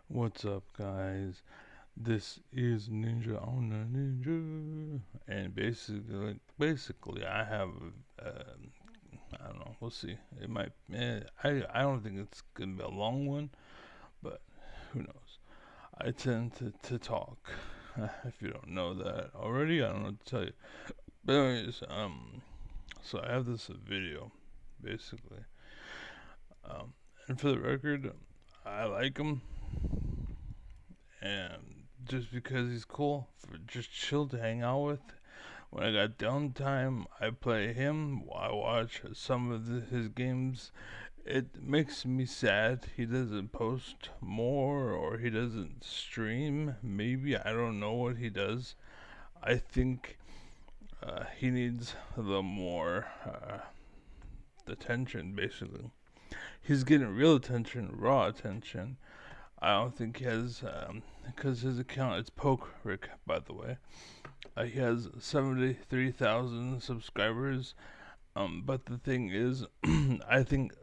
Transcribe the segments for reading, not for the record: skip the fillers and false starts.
What's up, guys? This is Ninja on the Ninja, and basically, I have, I don't know. We'll see. It might. I don't think it's gonna be a long one, but who knows? I tend to talk. If you don't know that already, I don't know what to tell you. But anyways, so I have this video, basically, um, and for the record, I like him. And just because he's cool, for just chill to hang out with. When I got downtime, I play him. I watch some of his games. It makes me sad he doesn't post more or he doesn't stream. Maybe I don't know what he does. I think he needs a little more attention. Basically, he's getting real attention, raw attention. I don't think he has because his account it's Poke Rick, by the way. He has 73,000 subscribers. But the thing is, I think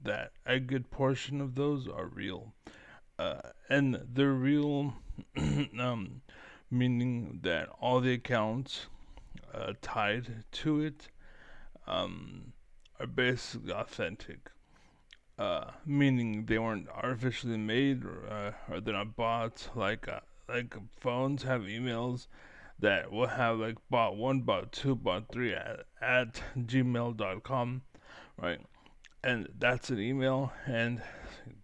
that a good portion of those are real. And they're real, meaning that all the accounts tied to it um, are basically authentic. Meaning they weren't artificially made or they're not bots. Like phones have emails that will have like bot one, bot two, bot three at gmail.com, right? And that's an email, and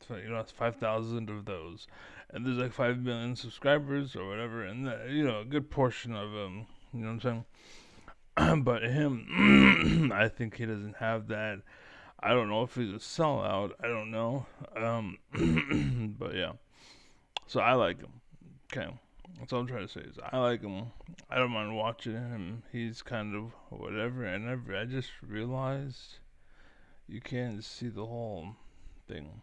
it's 5,000 of those, and there's like 5 million subscribers or whatever, and a good portion of them, you know what I'm saying? But him, I think he doesn't have that. I don't know if he's a sellout. I don't know. But yeah. So I like him. Okay. That's all I'm trying to say is I like him. I don't mind watching him. He's kind of whatever. And I just realized you can't see the whole thing.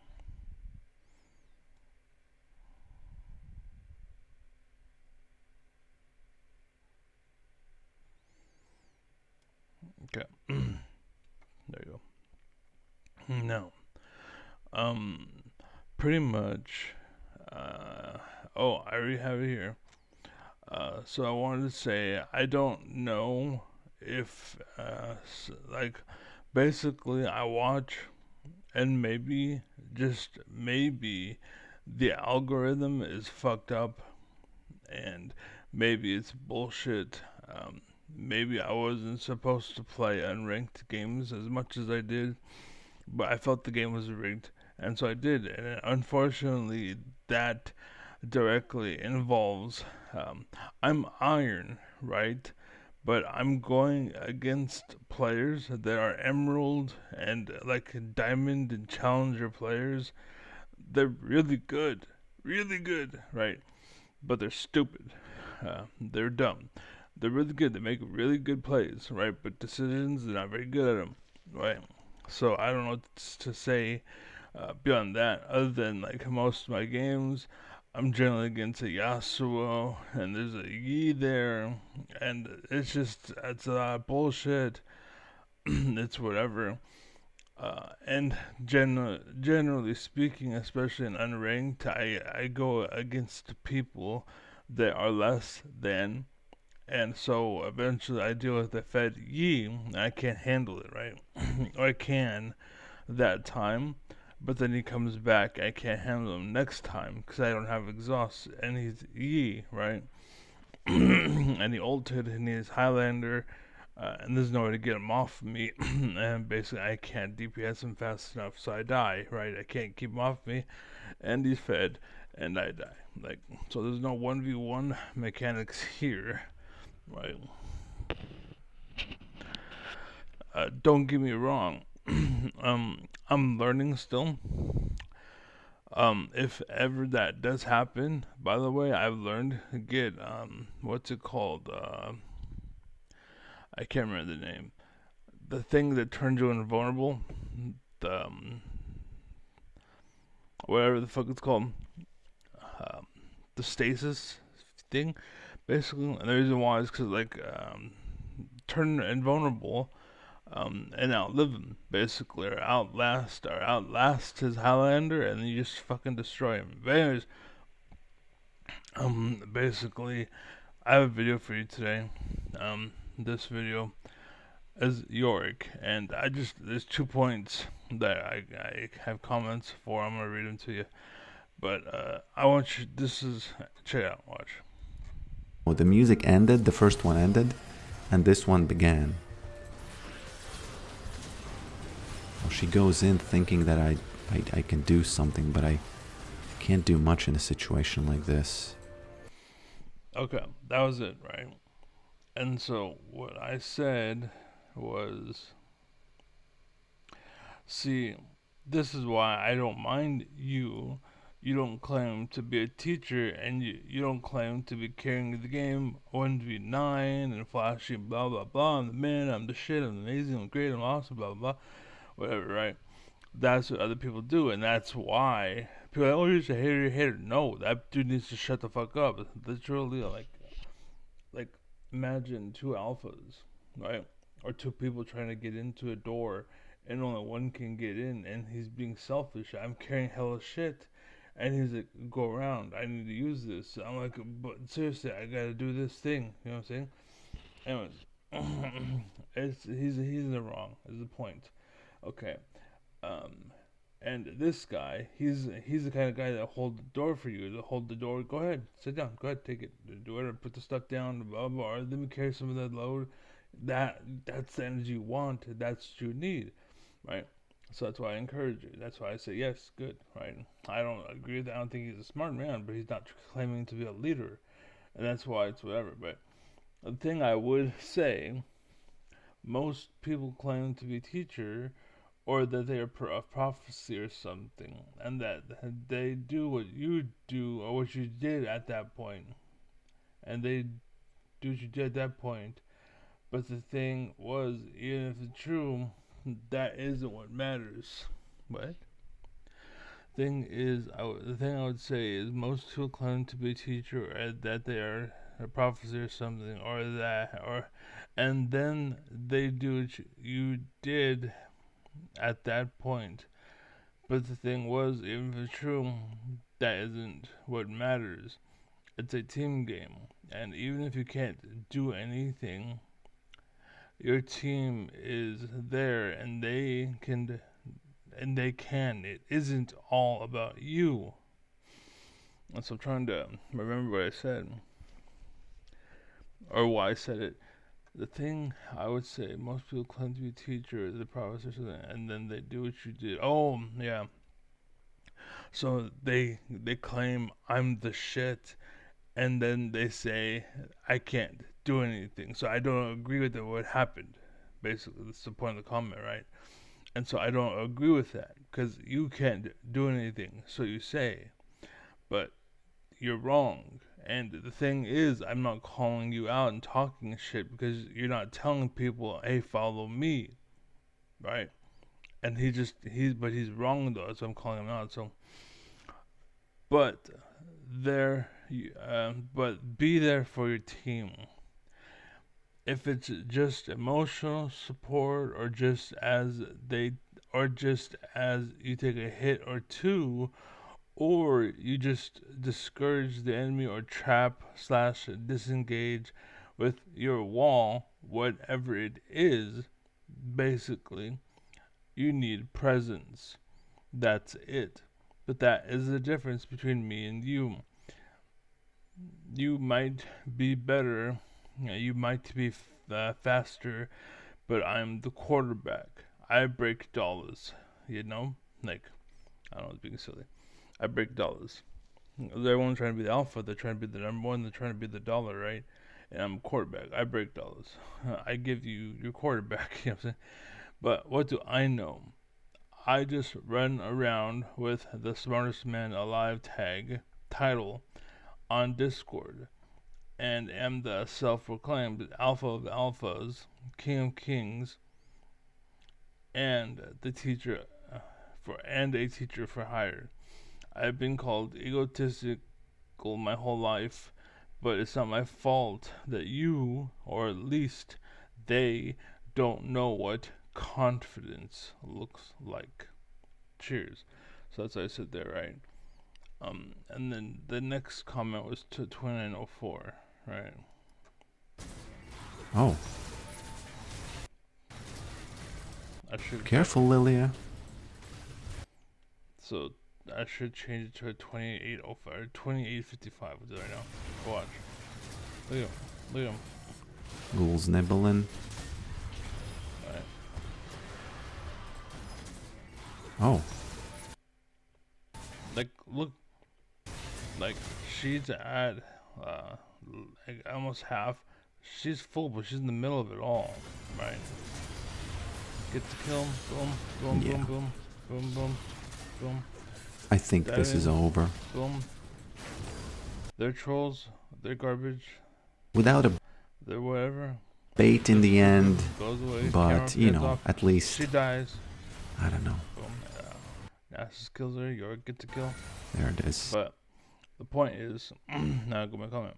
Okay. There you go. No. Um. Pretty much. Uh. Oh, I already have it here. So I wanted to say I don't know if like basically I watch and maybe just maybe the algorithm is fucked up and maybe it's bullshit. Maybe I wasn't supposed to play unranked games as much as I did, but I felt the game was rigged, and so I did. And unfortunately, that directly involves I'm iron, right? But I'm going against players that are emerald and like diamond and challenger players. They're really good, right? But they're stupid. They're dumb. They're really good. They make really good plays, right? But decisions, they're not very good at them, right? So I don't know what to say beyond that, other than like most of my games, I'm generally against a Yasuo, and there's a Yi there, and it's a lot of bullshit. It's whatever. And generally speaking, especially in unranked, I go against people that are less than, and so eventually I deal with the Fed Yi, and I can't handle it, right? Or I can that time, but then he comes back. I can't handle him next time because I don't have exhaust, and he's Yi, right? And he ulted, and he's Highlander, and there's no way to get him off of me. And basically, I can't DPS him fast enough, so I die, right? I can't keep him off me, and he's fed, and I die. Like, so there's no 1v1 mechanics here, right? Don't get me wrong. I'm learning still. If ever that does happen, by the way, I've learned to get what's it called? I can't remember the name. The thing that turns you invulnerable. The whatever the fuck it's called. Um, the stasis thing, basically. And the reason why is because like turn invulnerable and outlive him, basically, or outlast his Highlander, and then you just fucking destroy him. But anyways, Basically, I have a video for you today. This video is Yorick, and there's 2 points that I have comments for. I'm gonna read them to you, but I want you. This is check it out. Watch. The music ended, the first one ended, and this one began. Well, she goes in thinking that I can do something, but I can't do much in a situation like this. Okay, that was it, right? And so what I said was, see, this is why I don't mind you. You don't claim to be a teacher, and you don't claim to be carrying the game 1v9 and flashy blah blah blah. I'm the man, I'm the shit, I'm amazing, I'm great, I'm awesome, blah blah blah. Whatever, right? That's what other people do, and that's why people are like, oh, you're just a hater, you're a hater. No, that dude needs to shut the fuck up. Literally, like imagine two alphas, right? Or two people trying to get into a door and only one can get in and he's being selfish. I'm carrying hella shit. And he's like, go around. I need to use this. I'm like, but seriously, I gotta do this thing. You know what I'm saying? Anyways, he's in the wrong. Is the point? Okay. Um, and this guy, he's the kind of guy that hold the door for you. To hold the door. Go ahead, sit down. Go ahead, take it. Do whatever. Put the stuff down. Blah blah. Or let me carry some of that load. That's the energy you want. That's what you need, right? So that's why I encourage you. That's why I say yes, good, right? I don't agree with that. I don't think he's a smart man, but he's not claiming to be a leader, and that's why it's whatever. But the thing I would say, most people claim to be teacher or that they are a prophecy or something, and that they do what you do or what you did at that point, and they do what you did at that point. But the thing was, even if it's true, that isn't what matters. What? The thing I would say is most people claim to be a teacher or that they are a prophecy or something, and then they do what you did at that point. But the thing was, even if it's true, that isn't what matters. It's a team game. And even if you can't do anything, your team is there and they can. It isn't all about you. And so I'm trying to remember what I said or why I said it. The thing I would say, most people claim to be a teacher, the professor, and then they do what you did. Oh, yeah. So they claim I'm the shit, and then they say I can't do anything. So I don't agree with what happened. Basically, that's the point of the comment, right? And so I don't agree with that because you can't do anything. So you say, but you're wrong. And the thing is, I'm not calling you out and talking shit because you're not telling people, hey, follow me, right? And he's wrong though, so I'm calling him out. So, but but be there for your team. If it's just emotional support, or just as you take a hit or two, or you just discourage the enemy or trap slash disengage with your wall, whatever it is, basically, you need presence. That's it. But that is the difference between me and you. You might be better, you might be faster, but I'm the quarterback. I break dollars, you know? Like, I don't know, it's being silly. I break dollars. Everyone's trying to be the alpha, they're trying to be the number one, they're trying to be the dollar, right? And I'm a quarterback. I break dollars. I give you your quarterback, you know what I'm saying? But what do I know? I just run around with the smartest man alive tag title on Discord and am the self-proclaimed alpha of alphas, king of kings, and the teacher a teacher for hire. I've been called egotistical my whole life, but it's not my fault that you, or at least they, don't know what confidence looks like. Cheers. So that's what I said there, right? And then the next comment was to 2904, right? Oh, I should careful, Lilia. so I should change it to a 2805 or 2855. What did I know? Watch. Look at him. Look at him. Ghouls nibbling. Alright. Oh, Like, look. Like, she's at, uh, like almost half. She's full, but she's in the middle of it all. Right? Get the kill. Boom. Boom. yeah. Boom. Boom. Boom. Boom. Boom. I think Dive this is in. over. Boom. They're trolls. They're garbage. Without a They're whatever. bait in Just the boom, boom, end, goes away. Camera but, you pans know, off. at least, She dies. I don't know. Boom. Nasus kills her. York gets a kill. There it is. But the point is, now I go my comment.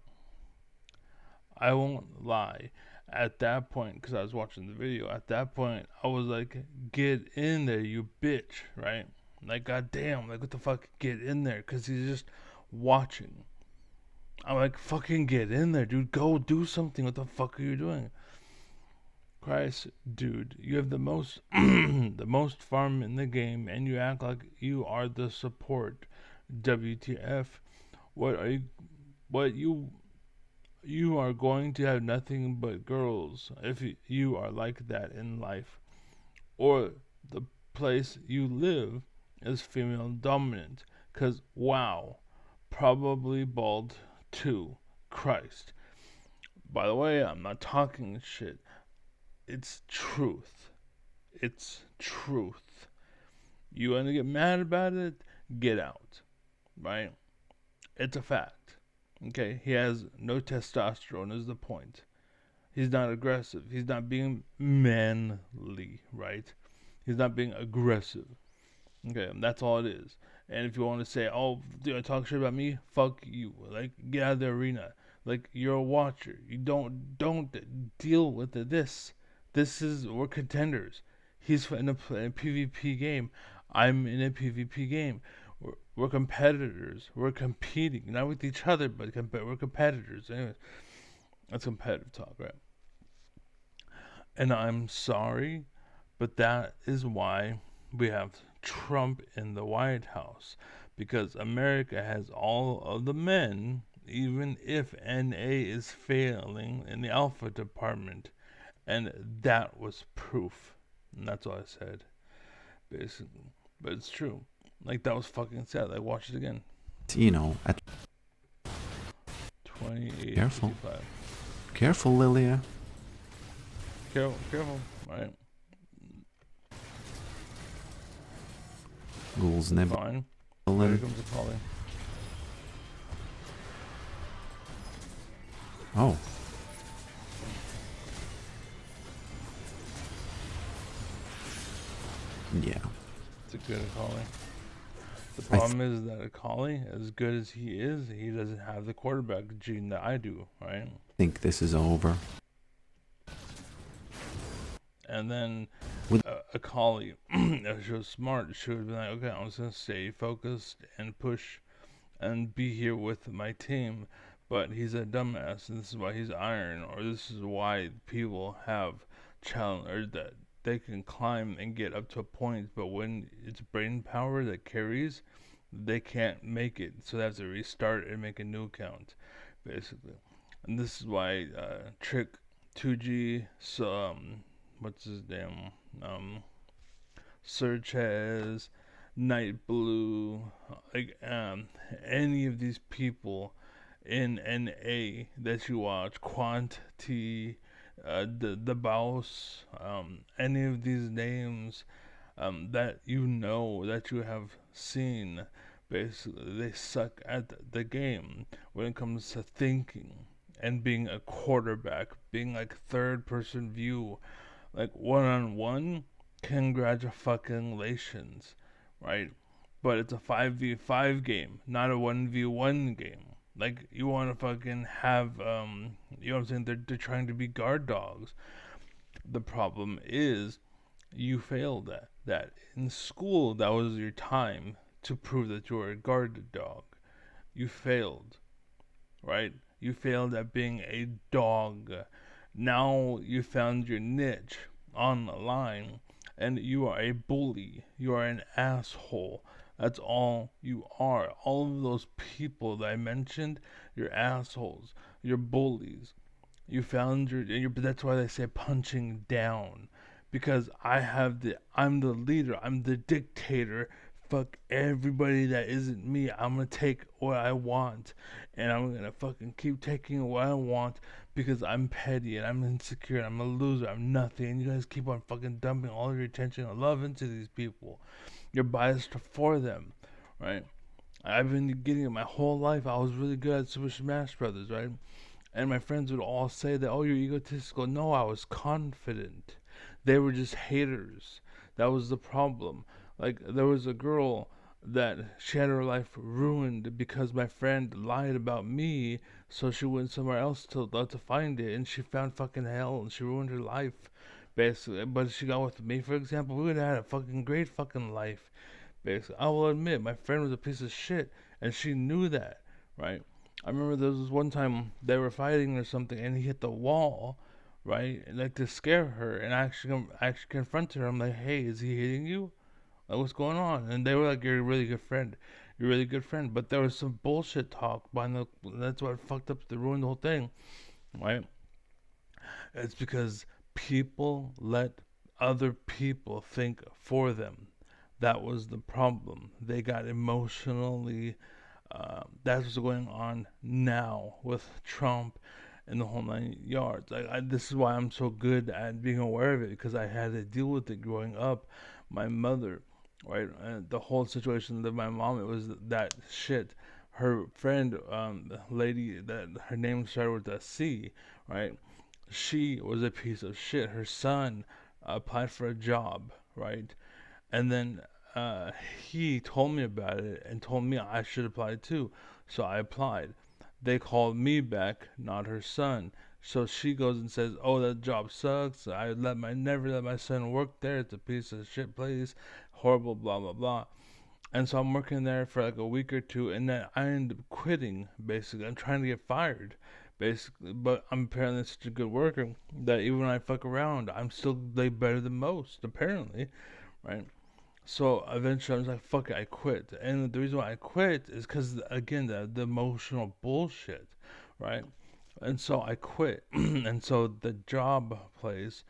I won't lie. At that point, because I was watching the video, at that point, I was like, get in there, you bitch, right? Like, goddamn, like, what the fuck, get in there, because he's just watching. I'm like, fucking get in there, dude. Go do something. What the fuck are you doing? Christ, dude, you have the most, the most farm in the game, and you act like you are the support. WTF? What are you? What you are going to have nothing but girls if you are like that in life, or the place you live is female dominant. Cause wow, probably bald too. Christ. By the way, I'm not talking shit. It's truth. It's truth. You want to get mad about it? Get out. Right? It's a fact. Okay? He has no testosterone, is the point. He's not aggressive. He's not being manly, right? He's not being aggressive. Okay, and that's all it is. And if you want to say, "Oh, do I talk shit about me?" Fuck you. Like, get out of the arena. Like, you're a watcher. You don't deal with this. This is we're contenders. He's in a PvP game. I'm in a PvP game. We're competitors. We're competing, not with each other, but we're competitors. Anyways, that's competitive talk, right? And I'm sorry, but that is why we have Trump in the White House. Because America has all of the men, even if NA is failing in the Alpha department. And that was proof. And that's all I said, basically. But it's true. Like, that was fucking sad. Like, watch it again. You know, at 2855. careful, Lilia. Careful, careful. Alright. Ghouls Fine. Here nibbling. comes a calling. Oh, yeah. It's a good Akali. The problem is that Akali, as good as he is, he doesn't have the quarterback gene that I do, right? Think this is over. And then With Akali, if she was smart, she would be like, okay, I'm just going to stay focused and push and be here with my team. But he's a dumbass, and this is why he's iron, or this is why people have challenge, or that they can climb and get up to a point, but when it's brain power that carries, they can't make it, so they have to restart and make a new account, basically. And this is why Trick 2G, so what's his name, Searches, Night Blue, like any of these people in NA that you watch, Quantity, the Boss, any of these names that you know, that you have seen, basically, they suck at the game when it comes to thinking and being a quarterback, being like third person view, like one on one. Congratulations, right? But it's a 5v5 game, not a 1v1 game. Like, you want to fucking have, you know what I'm saying? They're trying to be guard dogs. The problem is, you failed at that. In school, that was your time to prove that you were a guard dog. You failed, right? You failed at being a dog. Now you found your niche online and you are a bully. You are an asshole. That's all you are. All of those people that I mentioned, you're assholes. You're bullies. You found your that's why they say punching down. Because I'm the leader, I'm the dictator. Fuck everybody that isn't me. I'm gonna take what I want and I'm gonna fucking keep taking what I want because I'm petty and I'm insecure and I'm a loser, I'm nothing, and you guys keep on fucking dumping all of your attention and love into these people. You're biased for them, right? I've been getting it my whole life. I was really good at Super Smash Brothers, right? And my friends would all say that, oh, you're egotistical. No, I was confident. They were just haters. That was the problem. Like, there was a girl that she had her life ruined because my friend lied about me, so she went somewhere else to find it, and she found fucking hell, and she ruined her life, basically. But if she got with me, for example, we would have had a fucking great fucking life, basically. I will admit, my friend was a piece of shit, and she knew that, right? I remember there was one time they were fighting or something, and he hit the wall, right, like to scare her. And I actually confronted her. I'm like, "Hey, is he hitting you? Like, what's going on?" And they were like, "You're a really good friend. You're a really good friend." But there was some bullshit talk behind the. That's what fucked up. They ruined the whole thing, right? It's because people let other people think for them. That was the problem. They got emotionally that's what's going on now with Trump and the whole 9 yards. This is why I'm so good at being aware of it because I had to deal with it growing up. My mother, right, the whole situation with my mom, it was that shit. Her friend, lady that her name started with a C, right? She was a piece of shit. Her son applied for a job, right? And then uh, he told me about it and told me I should apply too. So I applied. They called me back, not her son. So she goes and says, "Oh, that job sucks. I never let my son work there. It's a piece of shit place, horrible, blah blah blah." And so I'm working there for like a week or two, and then I end up quitting. Basically, I'm trying to get fired, basically. But I'm apparently such a good worker that even when I fuck around, I'm still like better than most. Apparently, right? So eventually I was like, fuck it, I quit. And the reason why I quit is because, again, the emotional bullshit, right? And so I quit. And so the job place,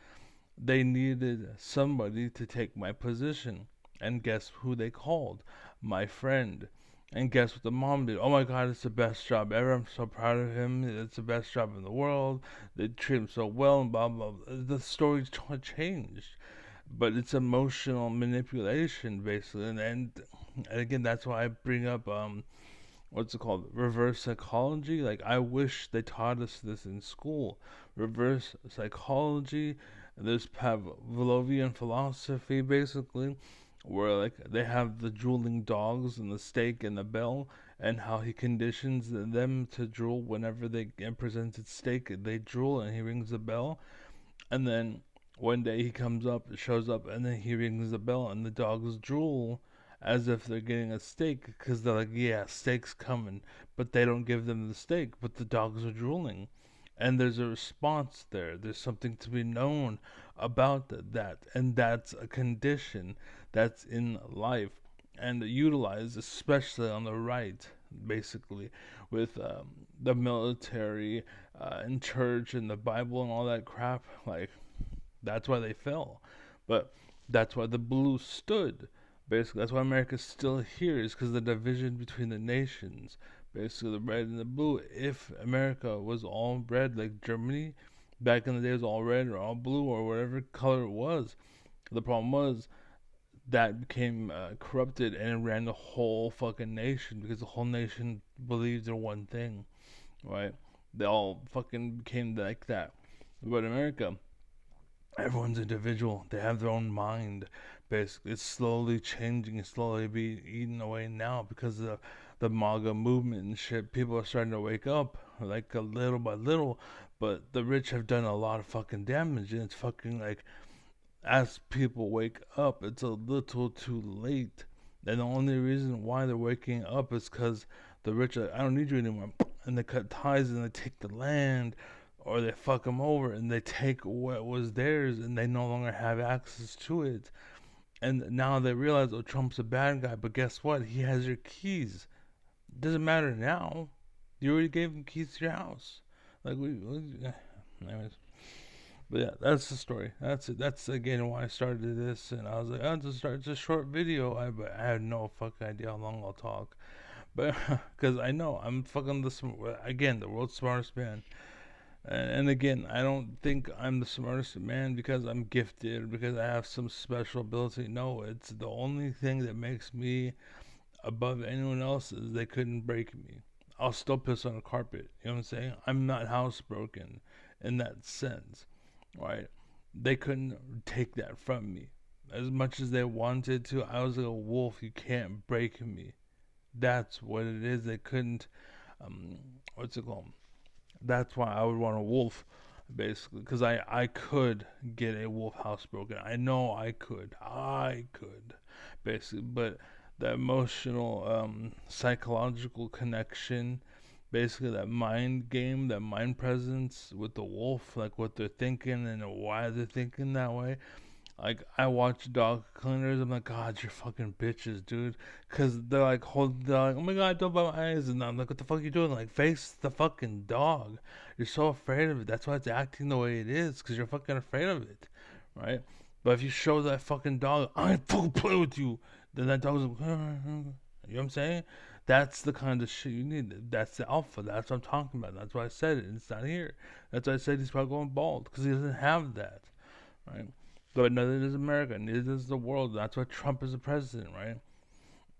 they needed somebody to take my position. And guess who they called? My friend. And guess what the mom did? Oh my god, it's the best job ever. I'm so proud of him. It's the best job in the world. They treat him so well, and blah, blah, blah. The story changed, but it's emotional manipulation basically. And again, that's why I bring up what's it called, reverse psychology. Like, I wish they taught us this in school. Reverse psychology. There's Pavlovian philosophy basically, where like they have the drooling dogs and the steak and the bell, and how he conditions them to drool whenever they get presented steak. They drool and he rings the bell, and then one day he comes up, shows up, and then he rings the bell, and the dogs drool as if they're getting a steak because they're like, yeah, steak's coming. But they don't give them the steak, but the dogs are drooling. And there's a response there. There's something to be known about that. And that's a condition that's in life and utilized, especially on the right, basically, with the military and church and the Bible and all that crap. Like, that's why they fell. But that's why the blue stood. Basically, that's why America's still here, is because the division between the nations. Basically, the red and the blue. If America was all red, like Germany, back in the day, was all red or all blue or whatever color it was. The problem was that became corrupted and it ran the whole fucking nation because the whole nation believes they're one thing, right? They all fucking became like that. But America, everyone's individual. They have their own mind. Basically, it's slowly changing. It's slowly being eaten away now because of the MAGA movement and shit. People are starting to wake up, like a little by little. But the rich have done a lot of fucking damage, and it's fucking like, as people wake up, it's a little too late. And the only reason why they're waking up is because The rich are like, I don't need you anymore, and they cut ties and they take the land, or they fuck them over and they take what was theirs and they no longer have access to it. And now they realize, oh, Trump's a bad guy, but guess what? He has your keys. It doesn't matter now. You already gave him keys to your house. Like anyways. But yeah, that's the story. That's it. That's again why I started this, and I was like, I'll just start. It's a short video. But I had no fucking idea how long I'll talk, but because I know I'm fucking again the world's smartest man, and again I don't think I'm the smartest man because I'm gifted because I have some special ability. No, it's the only thing that makes me above anyone else is they couldn't break me. I'll still piss on a carpet. You know what I'm saying? I'm not housebroken in that sense, right? They couldn't take that from me. As much as they wanted to, I was like a wolf. You can't break me. That's what it is. They couldn't. What's it called? That's why I would want a wolf, basically, because I could get a wolf housebroken. I know I could, basically, but the emotional, psychological connection, basically that mind game, that mind presence with the wolf, like what they're thinking and why they're thinking that way. Like I watch dog cleaners, I'm like, God, you're fucking bitches, dude. Cause they're like, oh my God, don't bite my eyes, and I'm like, what the fuck are you doing? Like, face the fucking dog. You're so afraid of it. That's why it's acting the way it is, cause you're fucking afraid of it, right? But if you show that fucking dog, I ain't fucking play with you, then that dog's like, you know what I'm saying? That's the kind of shit you need. That's the alpha. That's what I'm talking about. That's why I said it. It's not here. That's why I said he's probably going bald, because he doesn't have that, right? But neither does America, neither does the world. That's why Trump is the president, right?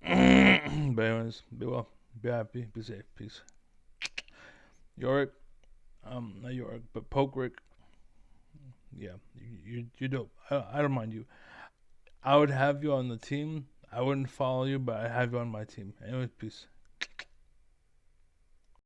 But anyways, be well, be happy, be safe, peace. Yorick, not Yorick, but Poke Rick. Yeah, you're dope. I don't mind you. I would have you on the team. I wouldn't follow you, but I'd have you on my team. Anyways, peace.